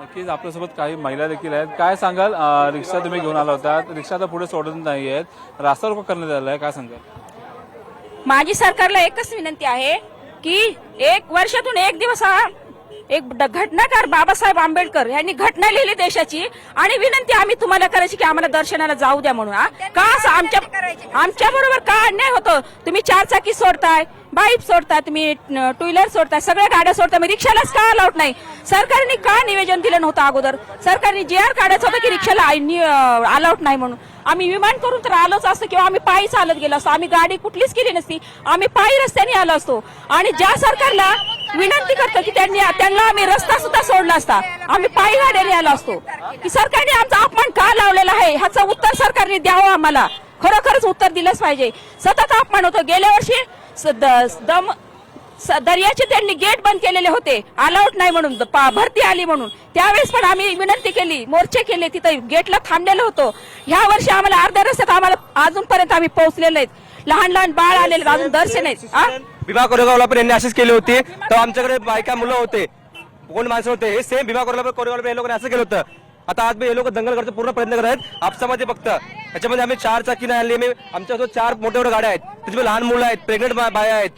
नक्कीच आपल्यासोबत काही महिला देखील आहेत. काय सांगाल, रिक्षा तुम्ही घेऊन आला होता, रिक्षा आता पुढे सोडत नाही आहेत, रास्ता रोको करण्यात आला आहे, काय सांगाल? माझी सरकारला एकच विनंती आहे की एक वर्षातून एक दिवस हा एक घटनाकार बाबासाहेब आंबेडकर यांनी घटना लिहिली देशाची आणि विनंती आम्ही तुम्हाला करायची की आम्हाला दर्शनाला जाऊ द्या म्हणून. का असं आमच्या बरोबर का अन्याय होतो? तुम्ही 4 चाकी सोडताय, बाईक सोडताय, तुम्ही 2 व्हीलर सोडताय, सगळ्या गाड्या सोडताय, मग रिक्षालाच का अलाउड नाही? सरकारने का निवेदन दिलं नव्हतं अगोदर? सरकारने JR काढायचं होतं की रिक्षाला अलाउड नाही म्हणून. आम्ही विमान करून तर आलोच असतो किंवा आम्ही पायी चालत गेलो असतो, आम्ही गाडी कुठलीच केली नसती, आम्ही पायी रस्त्याने आलो असतो. आणि ज्या सरकारला विनंती करतो की त्यांना आम्ही रस्ता सुद्धा सोडला असता, आम्ही पायी गाड्याने आलो असतो. की सरकारने आमचा अपमान का लावलेला आहे ह्याचं उत्तर सरकारने द्यावं आम्हाला. खरोखरच उत्तर दिलंच पाहिजे. सतत अपमान होतो. गेल्या वर्षी दर्याचे त्यांनी गेट बंद केलेले होते, अलाउड नाही म्हणून, भरती आली म्हणून. त्यावेळेस पण आम्ही विनंती केली, मोर्चे केले, तिथे गेटला थांबलेलो होतो. ह्या वर्षी आम्हाला अर्ध्या रस्त्यात आम्हाला अजूनपर्यंत आम्ही पोहोचलेलो आहेत. लहान लहान बाळ आलेले अजून दर्शन आहेत. भीमा कोरेगावला पण यांनी अशीच केली होती. तर आमच्याकडे बायका मुलं होते, कोण माणसं होते, हे सेम भीमा कोरेगावला हे लोकांनी असं केलं होतं. आता आज हे लोक दंगल करतो पूर्ण प्रयत्न करत आहेत आपसामध्ये. फक्त त्याच्यामध्ये आम्ही 4 चाकी नाही आणली, आमच्यासोबत 4 मोठ्या मोठ्या गाड्या आहेत, त्याच्यामध्ये लहान मुलं आहेत, प्रेग्नेंट बाया आहेत,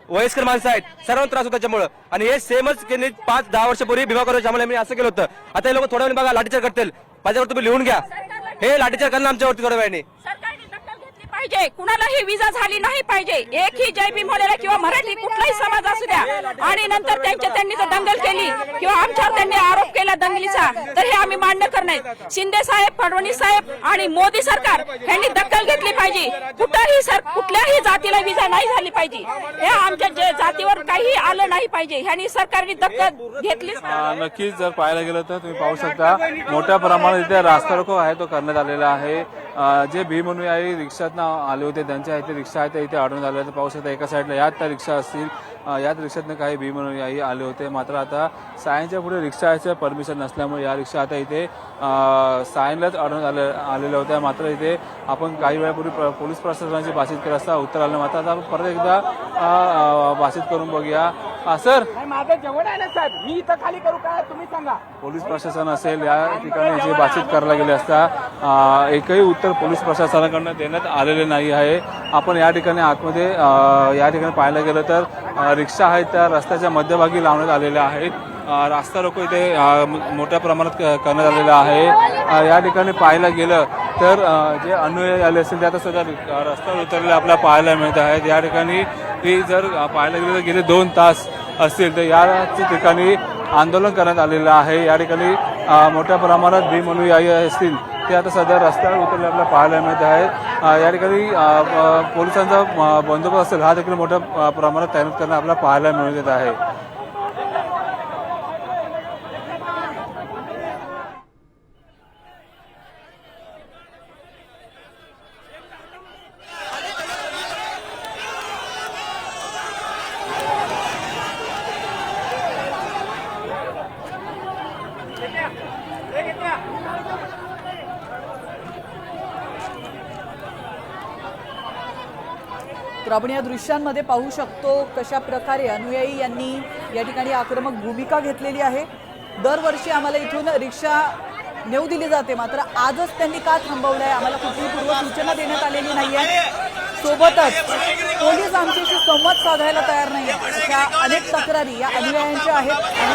वयस्कर माणसं आहेत, सर्वांना त्रास होतो त्याच्यामुळे. आणि हे सेमच 5-10 वर्षापूर्वी भीमा कोरेगावच्या असं केलं होतं. आता हे लोक थोड्या वेळ बघा लाठीचार्ज करतील, माझ्यावर तुम्ही लिहून घ्या. हे लाठीचार्ज करणं आमच्यावरती थोड्या वेळाने. पाहिजे कुणालाही विजा झाली नाही पाहिजे. एकही जय भीम बोलायला किंवा मराठी कुठलाही समाज असू द्या. आणि नंतर त्यांनी जर दंगल केली किंवा आमच्यावर त्यांनी आरोप केला दंगलीचा, तर हे आम्ही मान्य करणार. शिंदे साहेब, फडणवीस साहेब आणि मोदी सरकार यांनी दखल घेतली पाहिजे. कुठल्याही जातीला विजा नाही झाली पाहिजे. हे आमच्या जातीवर काही आलं नाही पाहिजे. ह्यांनी सरकारने दखल घेतलीच. नक्कीच जर पाहायला गेलं तर तुम्ही पाहू शकता मोठ्या प्रमाणात इथे रास्ता रोको आहे तो करण्यात आलेला आहे. जे भीम अनुयायी रिक्षात आले होते त्यांच्या इथे रिक्षा आहे त्या इथे आढळून आले. तर पाहू शकता एका साईडला यात त्या रिक्षा असतील, याच रिक्षातनं काही भीम अनुयायी आले होते. मात्र आता सायनच्या पुढे रिक्षाचं परमिशन नसल्यामुळे या रिक्षा आता इथे सायनलाच आढळून आलेल्या होत्या. मात्र इथे आपण काही वेळापूर्वी पोलीस प्रशासनाची भाषित केलं असता उत्तर आलं. मात्र आता आपण परत एकदा भाषित करून बघूया. सर, माझं जेवण आहे ना साहेब, मी इथं खाली करू काय तुम्ही सांगा. पोलीस प्रशासन असेल या ठिकाणी जे भाषित करायला गेले असता एकही उत्तर पोलीस प्रशासनाकडनं देण्यात आलेले नाही आहे. आपण या ठिकाणी आतमध्ये या ठिकाणी पाहायला गेलं तर रिक्षा आहेत त्या रस्त्याच्या मध्यभागी लावण्यात आलेल्या आहेत. रास्ता रोको इथे मोठ्या प्रमाणात करण्यात आलेला आहे. या ठिकाणी पाहायला गेलं तर जे अनुयायी आले असतील ते आता सध्या रस्त्यावर उतरलेले आपल्याला पाहायला मिळत आहेत. या ठिकाणी जर पाहायला गेलं तर गेले 2 तास असतील तर याच ठिकाणी आंदोलन करण्यात आलेलं आहे. या ठिकाणी मोठ्या प्रमाणात भीम अनुयायी असतील ते आता सध्या रस्त्यावर उतरले आपल्याला पाहायला मिळत आहेत. या ठिकाणी पोलिसांचा बंदोबस्त असेल हा देखील मोठ्या प्रमाणात तैनात करणं आपल्याला पाहायला मिळत येत आहे. तर आपण या दृश्यांमध्ये पाहू शकतो कशा प्रकारे अनुयायी यांनी या ठिकाणी आक्रमक भूमिका घेतलेली आहे. दरवर्षी आम्हाला इथून रिक्षा नेऊ दिली जाते, मात्र आजच त्यांनी का थांबवलंय आम्हाला कुठलीही पूर्वसूचना देण्यात आलेली नाहीये. सोबतच पोलीस आमच्याशी संवाद साधायला तयार नाही. अशा अनेक तक्रारी या अनुयायांच्या आहेत.